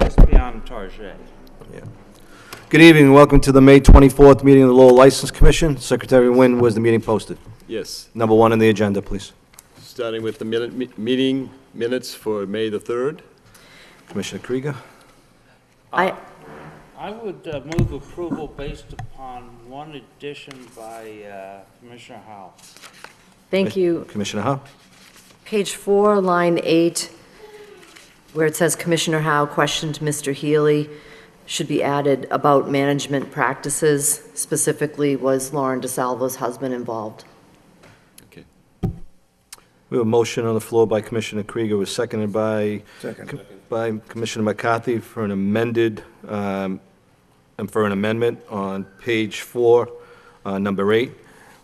Esteban Target. Yeah. Good evening, welcome to the May 24th meeting of the Lowell License Commission. Secretary Nguyen, was the meeting posted? Yes. Number one on the agenda, please. Starting with the meeting minutes for May the 3rd. Commissioner Krieger? I would move approval based upon one addition by Commissioner Howell. Thank you. Commissioner Howe? Page 4, line 8, where it says Commissioner Howe questioned Mr. Healy, should be added about management practices. Specifically, was Lauren DeSalvo's husband involved? Okay. We have a motion on the floor by Commissioner Krieger, was seconded by Commissioner McCarthy for an amended, and for an amendment on page 4, number 8.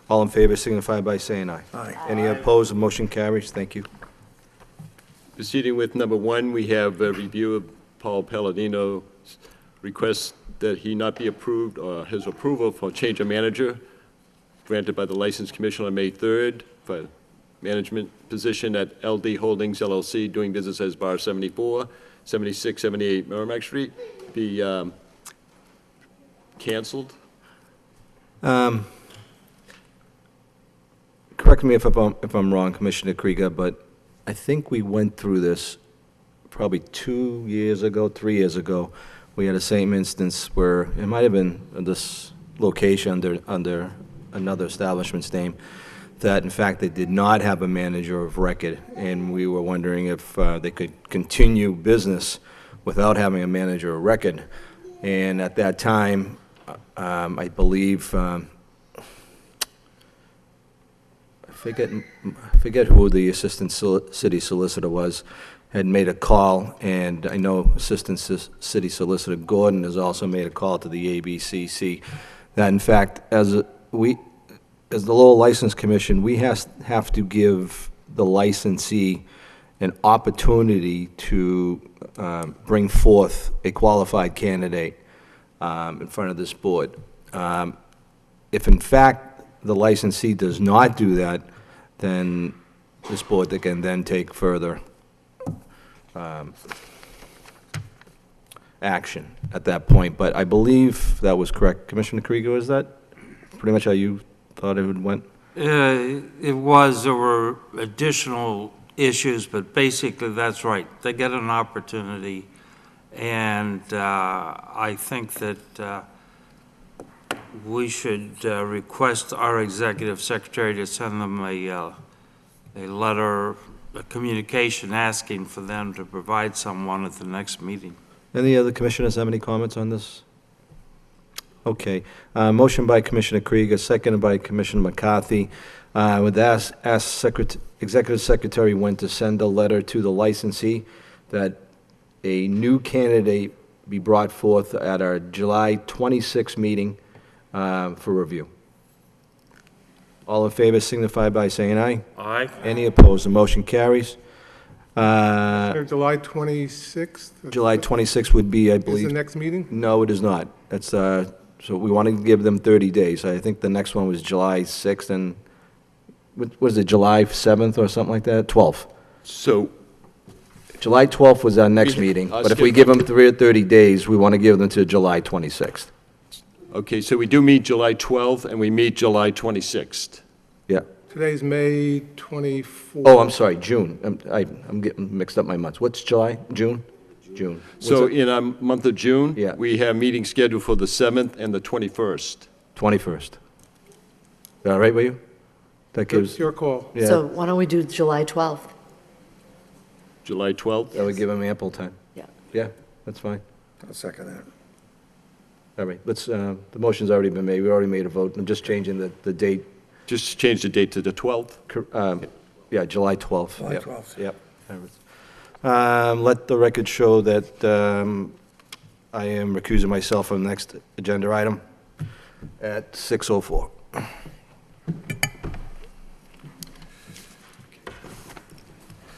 All in favor signify by saying aye. Aye. Any opposed, the motion carries. Thank you. Proceeding with number 1, we have a review of Paul Palladino's request that he not be approved, or his approval for change of manager granted by the License Commission on May 3rd for management position at LD Holdings LLC, doing business as Bar 74, 7678 Merrimack Street, be canceled. Correct me if I'm wrong, Commissioner Krieger, but I think we went through this probably 2 years ago, 3 years ago. We had the same instance where it might have been this location under another establishment's name, that in fact they did not have a manager of record, and we were wondering if they could continue business without having a manager of record. And at that time, I believe, I forget who the assistant city solicitor was, had made a call, and I know Assistant City Solicitor Gordon has also made a call to the ABCC, that in fact, as the Lowell License Commission, we have to give the licensee an opportunity to bring forth a qualified candidate in front of this board. If in fact the licensee does not do that, then this board can then take further action at that point. But I believe that was correct. Commissioner Krieger, is that pretty much how you thought it went? It was, there were additional issues, but basically that's right. They get an opportunity, and I think that we should request our executive secretary to send them a letter, a communication asking for them to provide someone at the next meeting. Any other commissioners have any comments on this? Okay. Motion by Commissioner Krieger, seconded by Commissioner McCarthy. Would ask Executive Secretary when to send a letter to the licensee that a new candidate be brought forth at our July 26th meeting for review. All in favor signify by saying aye. Aye. Any opposed? The motion carries. July 26th? July 26th would be, I Is believe. the next meeting? No, it is not. That's, so we want to give them 30 days. I think the next one was July 6th and, what was it, July 7th or something like that? 12th. So, July 12th was our next meeting, but if we give them 30 days, we want to give them to July 26th. okay, so we do meet July 12th, and we meet July 26th. Yeah. Today's May 24th. Oh, I'm sorry, June. I'm getting mixed up my months. What's July? June? June. So What's it? in our month of June, Yeah. we have meetings scheduled for the 7th and the 21st. 21st. Is that all right with you? That It's gives, your call. yeah, So why don't we do July 12th? July 12th? that would give them ample time. Yeah. Yeah, that's fine. I'll second that. All right, let's, the motion's already been made. We already made a vote. I'm just changing the date. Just change the date to the 12th? Yeah, July 12th. July Yep, 12th. Yep. Let the record show that I am recusing myself from the next agenda item at 6:04.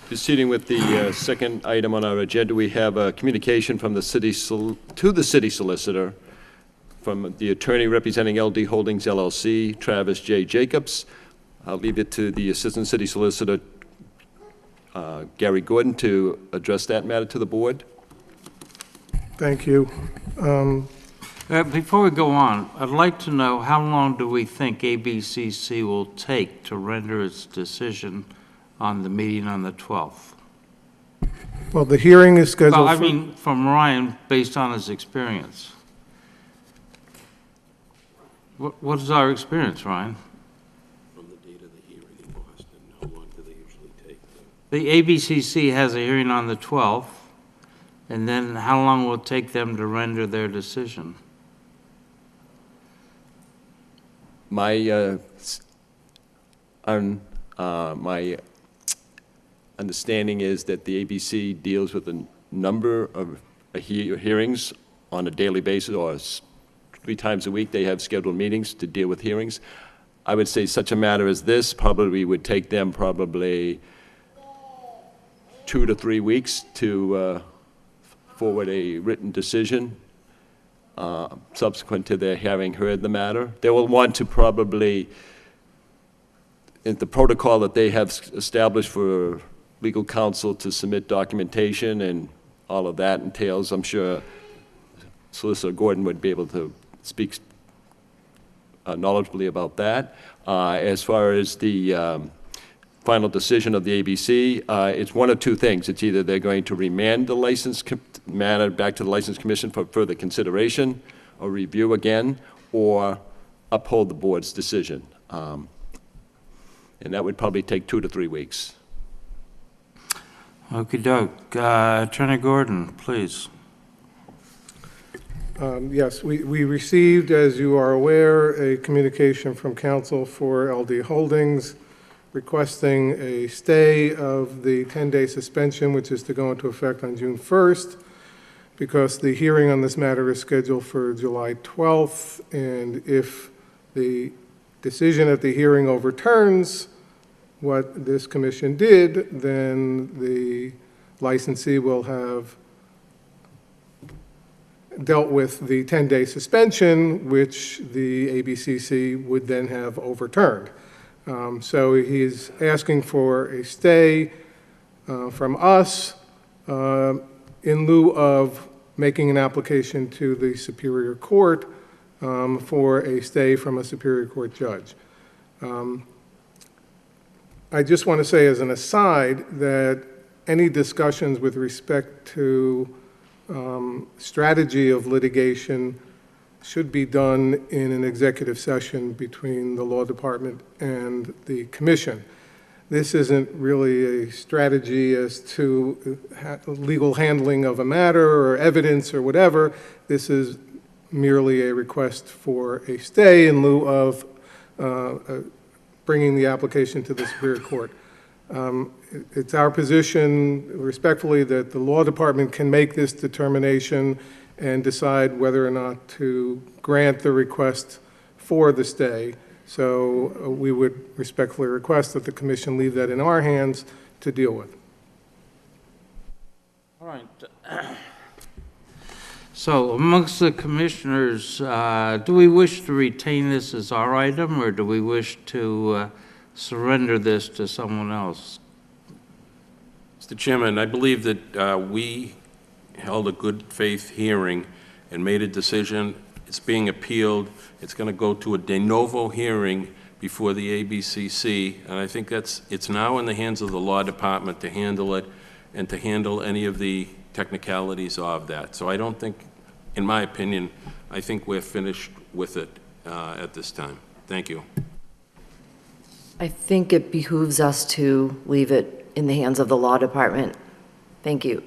Proceeding with the second item on our agenda, we have a communication from the city, to the city solicitor from the attorney representing LD Holdings LLC, Travis J. Jacobs. I'll leave it to the Assistant City Solicitor, Gary Gordon, to address that matter to the board. Thank you. Before we go on, I'd like to know how long do we think ABCC will take to render its decision on the meeting on the 12th? Well, the hearing is scheduled Well, I for... mean, from Ryan, based on his experience. What is our experience, Ryan? From the date of the hearing in Boston, how long do they usually take? The ABCC has a hearing on the 12th, and then how long will it take them to render their decision? My understanding is that the ABC deals with a number of hearings on a daily basis, or 3 times a week. They have scheduled meetings to deal with hearings. I would say such a matter as this probably would take them probably 2 to 3 weeks to forward a written decision subsequent to their having heard the matter. They will want to probably, in the protocol that they have established for legal counsel to submit documentation and all of that entails, I'm sure Solicitor Gordon would be able to speak knowledgeably about that. As far as the final decision of the ABC, it's one of two things. It's either they're going to remand the license matter back to the License Commission for further consideration or review again, or uphold the board's decision. And that would probably take 2 to 3 weeks. Okey-doke. Attorney Gordon, please. Yes, we received, as you are aware, a communication from counsel for LD Holdings requesting a stay of the 10-day suspension, which is to go into effect on June 1st, because the hearing on this matter is scheduled for July 12th, and if the decision at the hearing overturns what this commission did, then the licensee will have dealt with the 10-day suspension, which the ABCC would then have overturned. So he's asking for a stay from us in lieu of making an application to the Superior Court for a stay from a Superior Court judge. I just want to say as an aside that any discussions with respect to strategy of litigation should be done in an executive session between the law department and the commission. This isn't really a strategy as to legal handling of a matter or evidence or whatever. This is merely a request for a stay in lieu of bringing the application to the Superior Court. It's our position, respectfully, that the law department can make this determination and decide whether or not to grant the request for the stay. So we would respectfully request that the commission leave that in our hands to deal with. All right. So amongst the commissioners, do we wish to retain this as our item, or do we wish to surrender this to someone else? Mr. Chairman, I believe that we held a good faith hearing and made a decision. It's being appealed. It's going to go to a de novo hearing before the ABCC, and I think it's now in the hands of the law department to handle it and to handle any of the technicalities of that. So I don't think, in my opinion, I think we're finished with it at this time. Thank you. I think it behooves us to leave it in the hands of the law department. Thank you.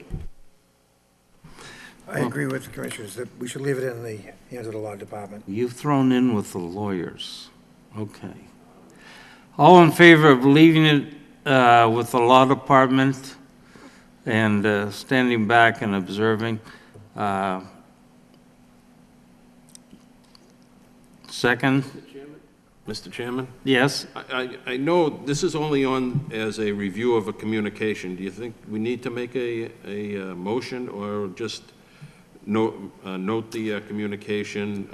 I agree with the commissioners that we should leave it in the hands of the law department. You've thrown in with the lawyers. Okay. All in favor of leaving it with the law department and standing back and observing? Second? Mr. Chairman? Yes? I know this is only on as a review of a communication. Do you think we need to make a motion or just note the communication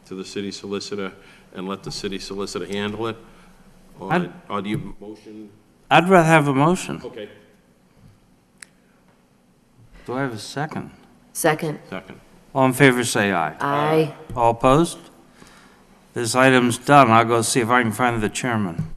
to the city solicitor and let the city solicitor handle it? Or do you motion? I'd rather have a motion. Okay. Do I have a second? Second. Second. All in favor, say aye. Aye. All opposed? This item's done. I'll go see if I can find the chairman.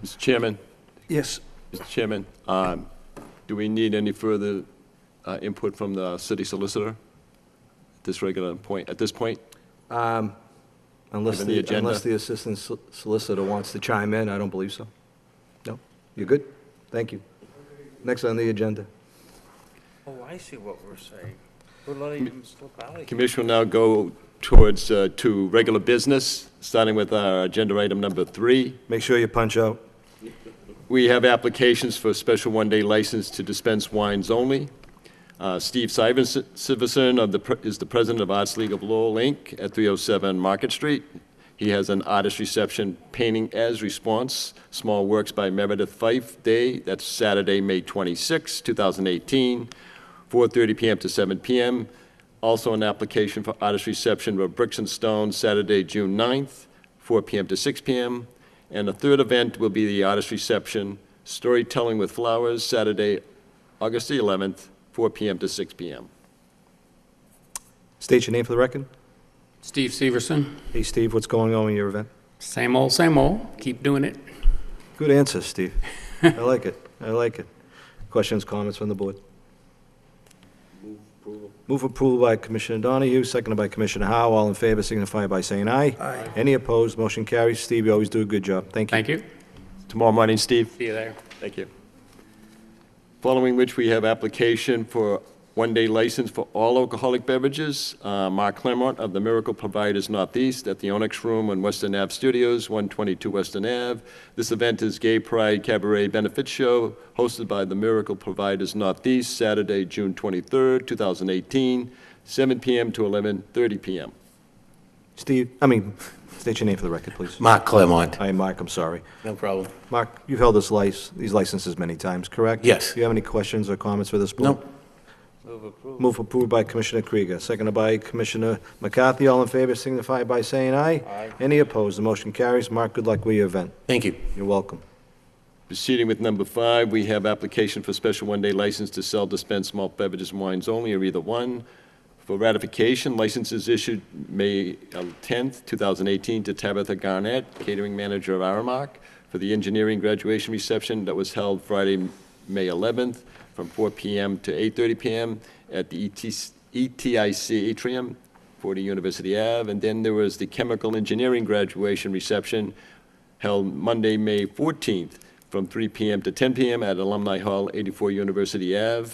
Mr. Chairman, Yes. Mr. Chairman, do we need any further input from the city solicitor at this point? Unless Given the agenda. unless the assistant solicitor wants to chime in, I don't believe so. No? You're good? Thank you. Next on the agenda. Oh, I see what we're saying. We're letting him slip out of here. Commission will now go towards to regular business, starting with our agenda item number 3. Make sure you punch out. We have applications for special one-day license to dispense wines only. Steve Siverson is the president of Arts League of Lowell, Inc. at 307 Market Street. He has an artist reception, Painting as Response, Small Works by Meredith Fife Day. That's Saturday, May 26, 2018, 4:30 p.m. to 7 p.m. Also an application for artist reception of Bricks and Stones, Saturday, June 9th, 4 p.m. to 6 p.m. And the third event will be the artist reception, Storytelling with Flowers, Saturday, August the 11th, 4 p.m. to 6 p.m. State your name for the record. Steve Severson. Hey, Steve, what's going on in your event? Same old, same old. Keep doing it. Good answer, Steve. I like it. I like it. Questions, comments from the board? Move approval by Commissioner Donahue, seconded by Commissioner Howe. All in favor signify by saying aye. Aye. Any opposed? Motion carries. Steve, you always do a good job. Thank you. Thank you. Tomorrow morning, Steve. See you there. Thank you. Following which, we have application for one-day license for all alcoholic beverages. Mark Claremont of the Miracle Providers Northeast at the Onyx Room on Western Ave Studios, 122 Western Ave. This event is Gay Pride Cabaret Benefit Show, hosted by the Miracle Providers Northeast, Saturday, June 23rd, 2018, 7 p.m. to 11:30 p.m. State your name for the record, please. Mark Claremont. Hi, Mark, I'm sorry. No problem. Mark, you've held these licenses many times, correct? Yes. Do you have any questions or comments for this board? No. Move approved by Commissioner Krieger, seconded by Commissioner McCarthy. All in favor signify by saying aye. Aye. Any opposed? The motion carries. Mark, good luck with your event. Thank you. You're welcome. Proceeding with number 5, we have application for special one-day license to sell, dispense malt beverages and wines only, or either one. For ratification, license is issued May 10th, 2018, to Tabitha Garnett, catering manager of Aramark, for the engineering graduation reception that was held Friday, May 11th, from 4 p.m. to 8:30 p.m. at the ETIC atrium, 40 University Ave. And then there was the chemical engineering graduation reception held Monday, May 14th, from 3 p.m. to 10 p.m. at Alumni Hall, 84 University Ave.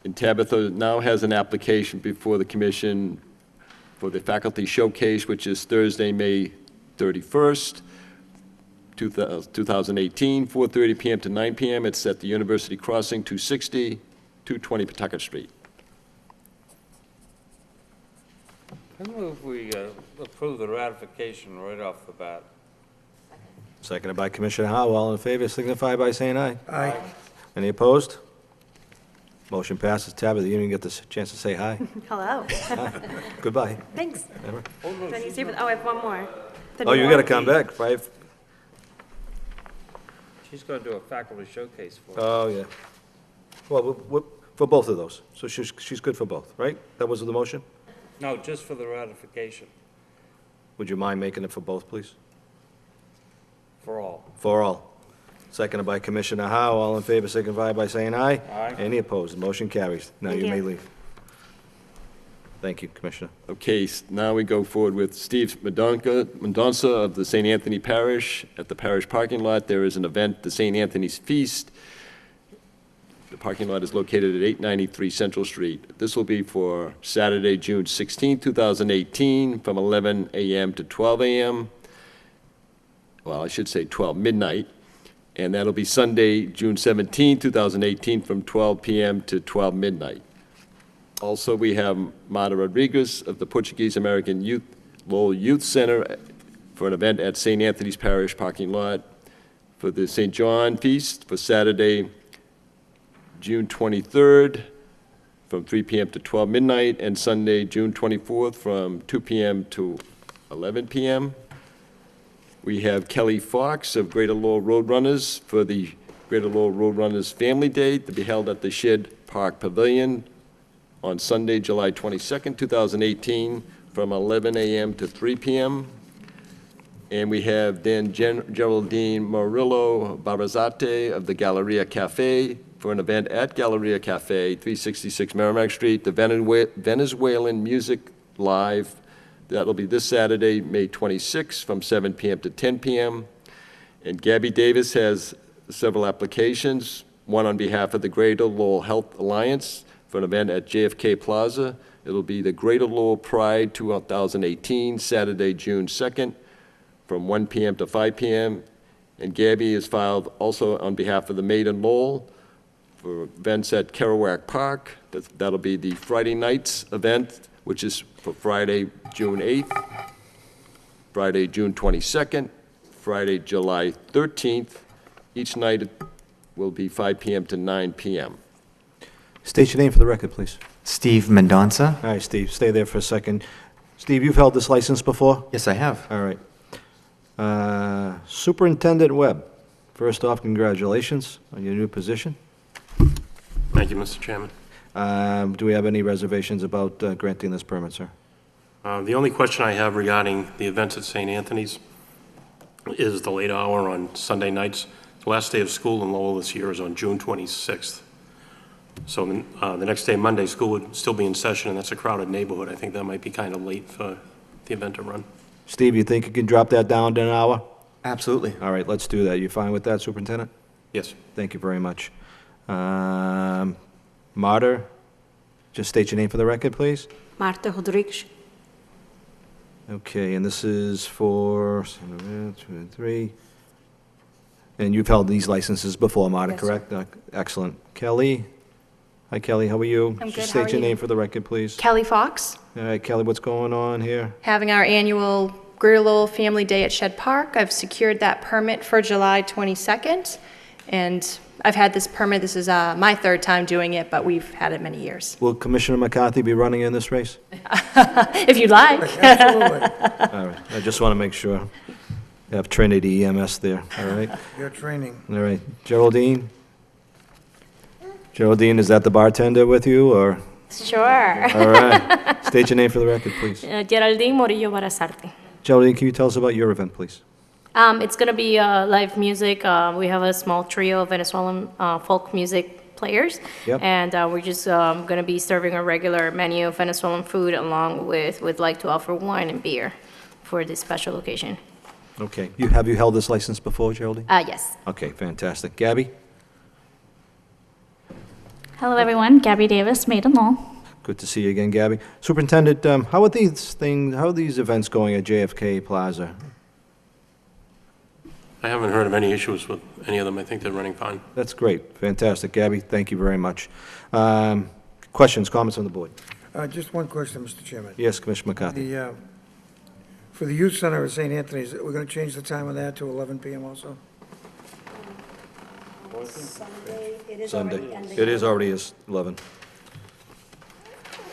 And Tabitha now has an application before the commission for the faculty showcase, which is Thursday, May 31st, 2018, 4:30 p.m. to 9 p.m. It's at the University Crossing, 260, 220 Pawtucket Street. I move we approve the ratification right off the bat. Seconded by Commissioner Howell. All in favor signify by saying aye. Aye. Any opposed? Motion passes. Tabitha, you didn't get the chance to say hi. Hello. Goodbye. Thanks. Ever? Do I need to save it? Oh, I have one more. Oh, you got to come back. Five. She's going to do a faculty showcase for us. Oh, yeah. Well, for both of those. So she's good for both, right? That was the motion? No, just for the ratification, Would you mind making it for both, please? for all. For all. Seconded by Commissioner Howe. All in favor signify by saying aye. Aye. Any opposed? The motion carries. Now Thank you may you. leave. Thank you, Commissioner. Okay, now we go forward with Steve Mendonca of the St. Anthony Parish. At the parish parking lot, there is an event, the St. Anthony's Feast. The parking lot is located at 893 Central Street. This will be for Saturday, June 16, 2018, from 11 a.m. to 12 a.m. Well, I should say 12 midnight. And that'll be Sunday, June 17, 2018, from 12 p.m. to 12 midnight. Also, we have Marta Rodriguez of the Portuguese American Lowell Youth Center for an event at St. Anthony's Parish parking lot for the St. John Feast for Saturday, June 23rd, from 3 p.m. to 12 midnight, and Sunday, June 24th, from 2 p.m. to 11 p.m. We have Kelly Fox of Greater Lowell Roadrunners for the Greater Lowell Roadrunners Family Day to be held at the Shed Park Pavilion on Sunday, July 22nd, 2018, from 11 a.m. to 3 p.m. And we have then Geraldine Murillo Barazate of the Galleria Cafe for an event at Galleria Cafe, 366 Merrimack Street, the Venezuelan Music Live. That'll be this Saturday, May 26th, from 7 p.m. to 10 p.m. And Gabby Davis has several applications, one on behalf of the Greater Lowell Health Alliance for an event at JFK Plaza. It'll be the Greater Lowell Pride 2018, Saturday, June 2nd, from 1 p.m. to 5 p.m. And Gabby has filed also on behalf of the Maiden Lowell for events at Kerouac Park. That'll be the Friday night's event, which is for Friday, June 8th, Friday, June 22nd, Friday, July 13th. Each night will be 5 p.m. to 9 p.m. State your name for the record, please. Steve Mendonca. All right, Steve, stay there for a second. Steve, you've held this license before? Yes, I have. All right. Superintendent Webb, first off, congratulations on your new position. Thank you, Mr. Chairman. Do we have any reservations about granting this permit, sir? The only question I have regarding the events at St. Anthony's is the late hour on Sunday nights. The last day of school in Lowell this year is on June 26th. So the next day, Monday, school would still be in session, and that's a crowded neighborhood. I think that might be kind of late for the event to run. Steve, you think you can drop that down to an hour? Absolutely. All right, let's do that. You fine with that, Superintendent? Yes. Thank you very much. Marta, just state your name for the record, please. Marta Rodrigues. Okay, and this is for 2 3. And you've held these licenses before, Marta, Yes, correct? Excellent. Kelly? Hi, Kelly, how are you? I'm good, Just how state are your you? name for the record, please. Kelly Fox, All right, Kelly, what's going on here? having our annual Grillo Family Day at Shed Park. I've secured that permit for July 22nd, and I've had this permit, this is my third time doing it, but we've had it many years. Will Commissioner McCarthy be running in this race? If you'd like. Absolutely. All right, I just want to make sure. You have Trinity EMS there, all right? Your training. All right, Geraldine? Geraldine, is that the bartender with you, or? Sure. All right, state your name for the record, please. Geraldine Morillo Barasarte. Geraldine, can you tell us about your event, please? It's going to be live music. We have a small trio of Venezuelan folk music players. Yep. And we're just going to be serving a regular menu of Venezuelan food along with, we'd like to offer wine and beer for this special occasion. Okay, have you held this license before, Geraldine? Yes. Okay, fantastic. Gabby? Hello, everyone. Gabby Davis, Maiden Law. Good to see you again, Gabby. Superintendent, how are these events going at JFK Plaza? I haven't heard of any issues with any of them. I think they're running fine. That's great, fantastic. Gabby, thank you very much. Questions, comments on the board? Just one question, Mr. Chairman. Yes, Commissioner McCarthy. For the youth center at St. Anthony's, we're going to change the time of that to 11 PM also? Sunday, it is Sunday. already ending. It is already 11. 11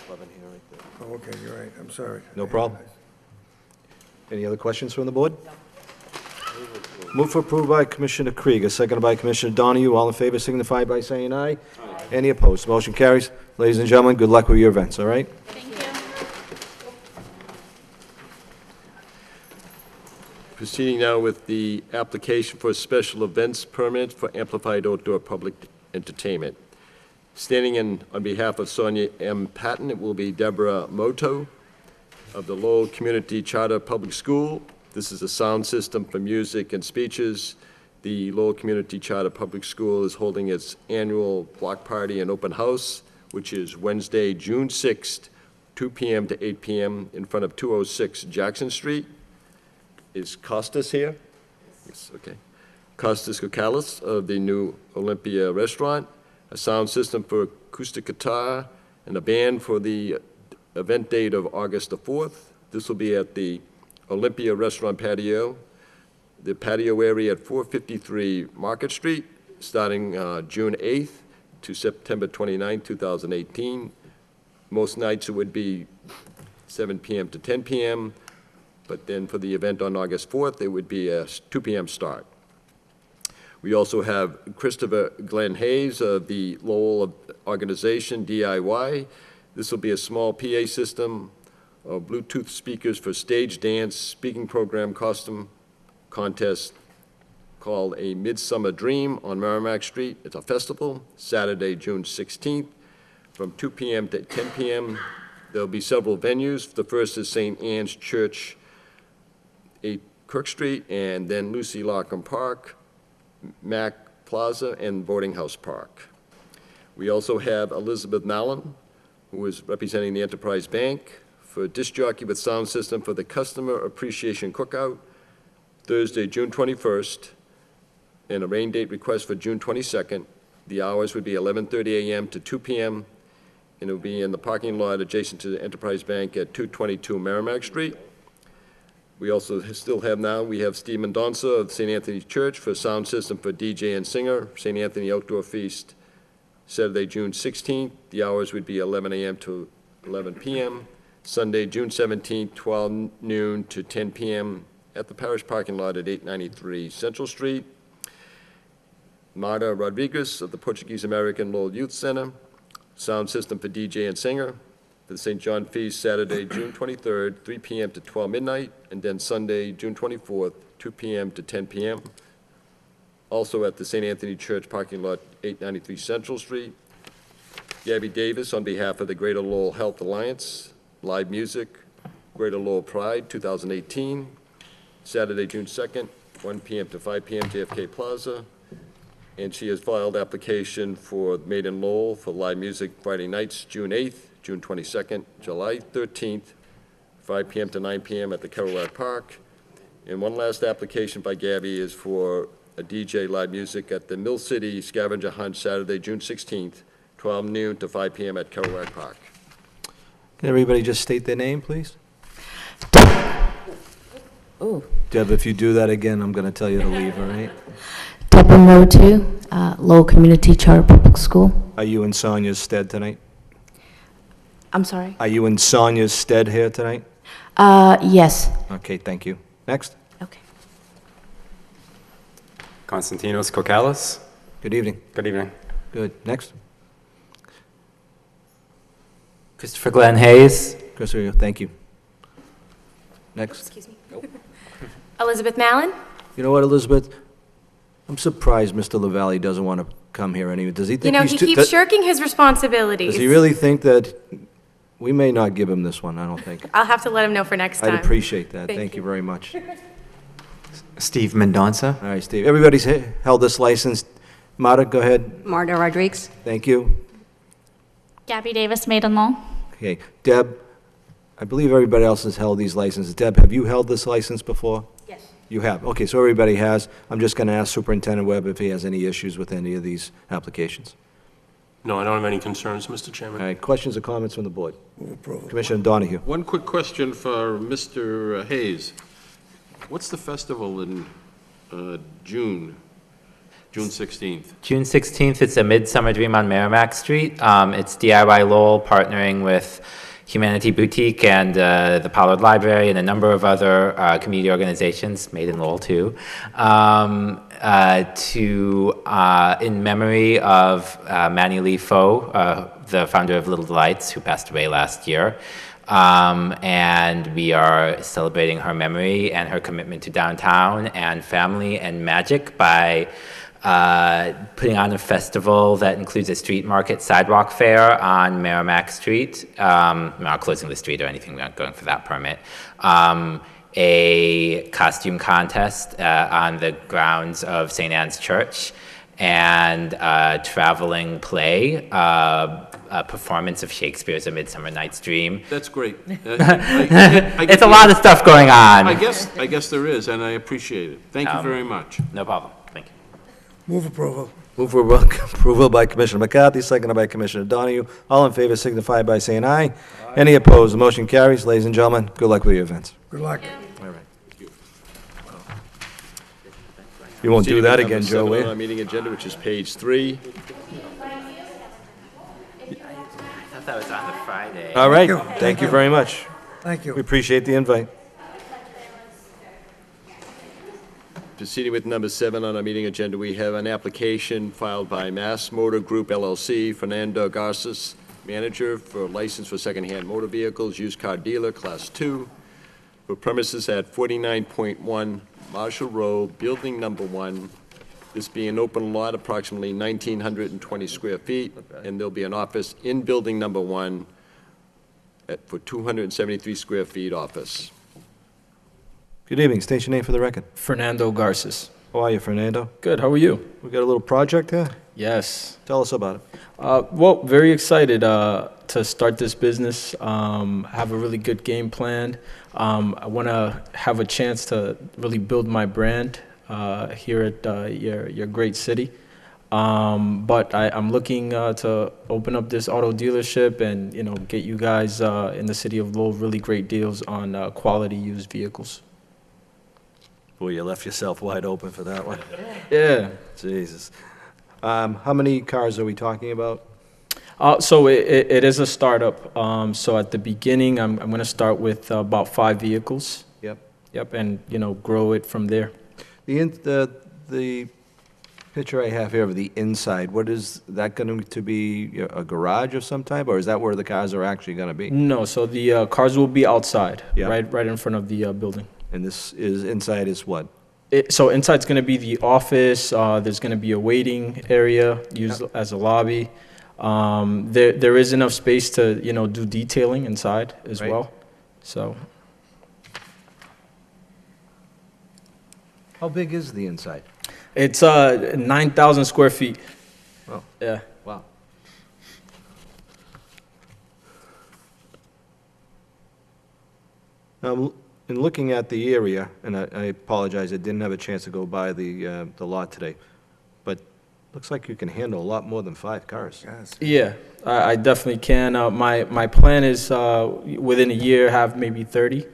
here, right there. Oh, okay, you're right, I'm sorry. No problem. Any other questions from the board? Move for approval by Commissioner Krieger, seconded by Commissioner Donahue. All in favor signify by saying aye. Aye. Any opposed? Motion carries. Ladies and gentlemen, good luck with your events, all right? Thank you. Proceeding now with the application for a special events permit for amplified outdoor public entertainment. Standing in on behalf of Sonia M. Patton, it will be Deborah Moto of the Lowell Community Charter Public School. This is a sound system for music and speeches. The Lowell Community Charter Public School is holding its annual block party and open house, which is Wednesday, June 6th, 2 p.m. to 8 p.m. in front of 206 Jackson Street. Is Costas here? Yes, okay. Costas Kokalis of the new Olympia Restaurant, a sound system for acoustic guitar, and a band for the event date of August the 4th. This will be at the Olympia Restaurant patio, the patio area at 453 Market Street, starting June 8th to September 29, 2018. Most nights it would be 7 p.m. to 10 p.m., but then for the event on August 4th, it would be a 2 p.m. start. We also have Christopher Glenn Hayes of the Lowell organization, DIY. This will be a small PA system, Bluetooth speakers for stage dance, speaking program, costume contest called A Midsummer Dream on Merrimack Street. It's a festival, Saturday, June 16th, from 2 p.m. to 10 p.m. There'll be several venues. The first is St. Anne's Church, 8 Kirk Street, and then Lucy Lockham Park, Mac Plaza, and Boarding House Park. We also have Elizabeth Mallon, who is representing the Enterprise Bank, for disc jockey with sound system for the Customer Appreciation Cookout, Thursday, June 21st, and a rain date request for June 22nd. The hours would be 11:30 a.m. to 2 p.m., and it will be in the parking lot adjacent to the Enterprise Bank at 222 Merrimack Street. We also still have now, we have Steve Mendonça of St. Anthony's Church for sound system for DJ and singer, St. Anthony Outdoor Feast, Saturday, June 16th. The hours would be 11 a.m. to 11 p.m. Sunday, June 17th, 12 noon to 10 p.m. at the parish parking lot at 893 Central Street. Marta Rodriguez of the Portuguese American Lowell Youth Center, sound system for DJ and singer, for the St. John Feast, Saturday, June 23rd, 3 p.m. to 12 midnight, and then Sunday, June 24th, 2 p.m. to 10 p.m. Also at the St. Anthony Church parking lot, 893 Central Street. Gabby Davis on behalf of the Greater Lowell Health Alliance, live music, Greater Lowell Pride 2018, Saturday, June 2nd, 1 p.m. to 5 p.m. JFK Plaza. and she has filed application for Made in Lowell for live music Friday nights, June 8th, June 22nd, July 13th, 5 PM to 9 PM at the Kerouac Park. And one last application by Gabby is for a DJ live music at the Mill City Scavenger Hunt Saturday, June 16th, 12 noon to 5 PM at Kerouac Park. Can everybody just state their name, please? Oh. Deb, if you do that again, I'm going to tell you to leave, all right? Deborah Motu, Lowell Community Charter Public School. Are you in Sonia's stead tonight? I'm sorry? Are you in Sonia's stead here tonight? Yes. Okay, thank you. Next. Okay. Konstantinos Kokalis. Good evening. Good evening. Good. Next. Christopher Glenn Hayes. Christopher, thank you. Next. Excuse me. Elizabeth Mallon? You know what, Elizabeth? I'm surprised Mr. LaValle doesn't want to come here anyway. Does he think You know, he's he too- keeps shirking his responsibilities. Does he really think that we may not give him this one? I don't think. I'll have to let him know for next time. I'd appreciate that. Thank Thank you very much. Steve Mendonça. All right, Steve. Everybody's held this license. Marta, go ahead. Marta Rodriguez. Thank you. Gabby Davis, Maiden Law. Okay. Deb, I believe everybody else has held these licenses. Deb, have you held this license before? Yes. You have. Okay, so everybody has. I'm just going to ask Superintendent Webb if he has any issues with any of these applications. No, I don't have any concerns, Mr. Chairman. All right, questions or comments from the board? Commissioner Donahue. One quick question for Mr. Hayes. What's the festival in June 16th? June 16th, it's a Midsummer Dream on Merrimack Street. It's DIY Lowell partnering with Humanity Boutique and the Pollard Library and a number of other community organizations, Made in Lowell too, in memory of Manny Lee Foe, the founder of Little Delights, who passed away last year. And we are celebrating her memory and her commitment to downtown and family and magic by putting on a festival that includes a street market sidewalk fair on Merrimack Street. We're not closing the street or anything, we're not going for that permit. A costume contest on the grounds of St. Anne's Church, and a traveling play, a performance of Shakespeare's A Midsummer Night's Dream. That's great. It's a lot of stuff going on. I guess there is, and I appreciate it. Thank you very much. No problem. Thank you. Move approval. Move for approval by Commissioner McCarthy, seconded by Commissioner Donahue. All in favor signify by saying aye. Any opposed? The motion carries. Ladies and gentlemen, good luck with your events. Good luck. All right. You won't do that again, Joe, will Number 7 on you? our meeting agenda, which is page 3. I thought that was on the Friday. All right. Thank you. Thank you very much. Thank We you. appreciate the invite. Proceeding with number 7 on our meeting agenda, we have an application filed by Mass Motor Group LLC, Fernando Garces, manager for license for secondhand motor vehicles, used car dealer, Class 2, for premises at 49.1 Marshall Road, Building Number 1, this being an open lot, approximately 1,920 square feet, and there'll be an office in Building Number 1 for 273 square feet office. Good evening. State your name for the record. Fernando Garces. How are you, Fernando? Good, how are you? We got a little project here? Yes. Tell us about it. Well, very excited to start this business. Have a really good game plan. I want to have a chance to really build my brand here at your great city. But I'm looking to open up this auto dealership and, you know, get you guys in the city of Lowell really great deals on quality used vehicles. Boy, you left yourself wide open for that one. Yeah. Jesus. How many cars are we talking about? So it is a startup. So at the beginning, I'm going to start with about 5 vehicles. Yep. Yep, and, you know, grow it from there. The picture I have here of the inside, what is that going to be, a garage of some type, or is that where the cars are actually going to be? No, so the cars will be outside, Yeah. right in front of the building. And this is, inside is what? So inside's going to be the office. There's going to be a waiting area used as a lobby. There is enough space to, you know, do detailing inside as Right. well. So How big is the inside? It's 9,000 square feet. Wow. Yeah. Wow. Now, in looking at the area, and I apologize, I didn't have a chance to go by the lot today, but looks like you can handle a lot more than 5 cars. Yeah, I definitely can. My plan is within a year have maybe 30.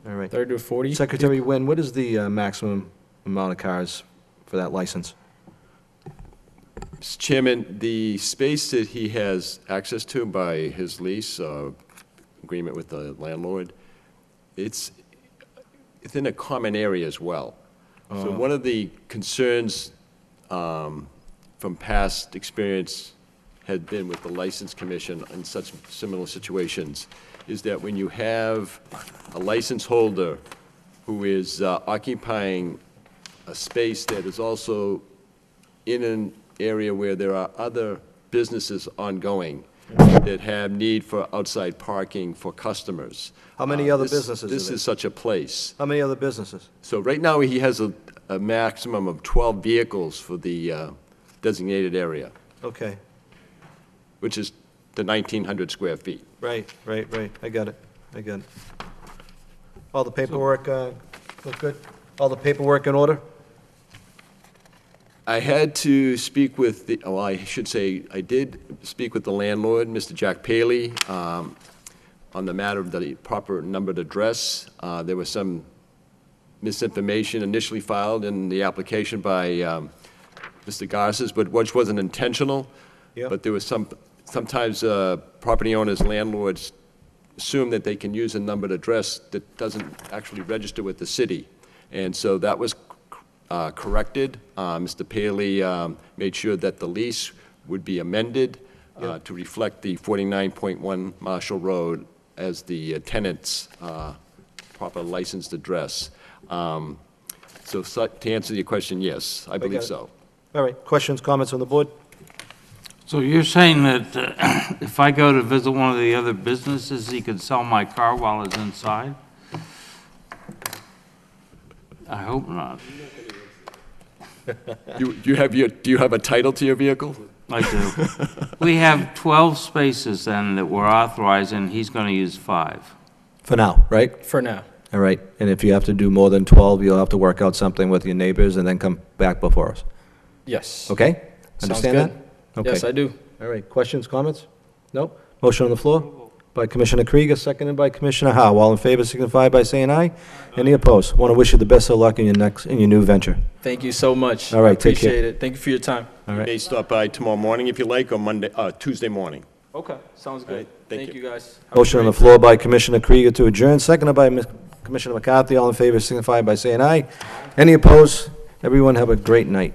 All right. 30 to 40. Secretary Nguyen, what is the maximum amount of cars for that license? Mr. Chairman, the space that he has access to by his lease, agreement with the landlord, it's in a common area as well. So one of the concerns from past experience had been with the License Commission in such similar situations, is that when you have a license holder who is occupying a space that is also in an area where there are other businesses ongoing that have need for outside parking for customers. How many other businesses This are there? is such a place. How many other businesses? So right now, he has a maximum of 12 vehicles for the designated area, Okay, which is the 1,900 square feet. right. I got it. All the paperwork look good? All the paperwork in order? I had to speak with the, well, I should say, I did speak with the landlord, Mr. Jack Paley, on the matter of the proper numbered address. There was some misinformation initially filed in the application by Mr. Garces, but which wasn't intentional. Yep. But there was sometimes property owners, landlords assume that they can use a numbered address that doesn't actually register with the city. And so that was corrected. Mr. Paley made sure that the lease would be amended to reflect the 49.1 Marshall Road as the tenant's proper licensed address. So to answer your question, yes, I believe got it. so. All right, questions, comments on the board? So you're saying that if I go to visit one of the other businesses, he could sell my car while it's inside? I hope not. Do you have a title to your vehicle? I do. We have 12 spaces then that we're authorizing, he's going to use 5. For now, right? For now. All right, and if you have to do more than 12, you'll have to work out something with your neighbors and then come back before us. Yes. Okay? Understand good. that? Okay. Yes, I do. All right, questions, comments? No? Motion on the floor by Commissioner Krieger, seconded by Commissioner Howe. All in favor signify by saying aye. Any opposed? Want to wish you the best of luck in your new venture. Thank you so much. All right, I take care. appreciate it. Thank you for your time. All You right. may stop by tomorrow morning if you like, or Tuesday morning. Okay, sounds All good. right, thank Thank you. you, guys. Have a Motion on the great floor by Commissioner Krieger to adjourn, seconded by Commissioner McCarthy. All in favor signify by saying aye. Any opposed? Everyone have a great night.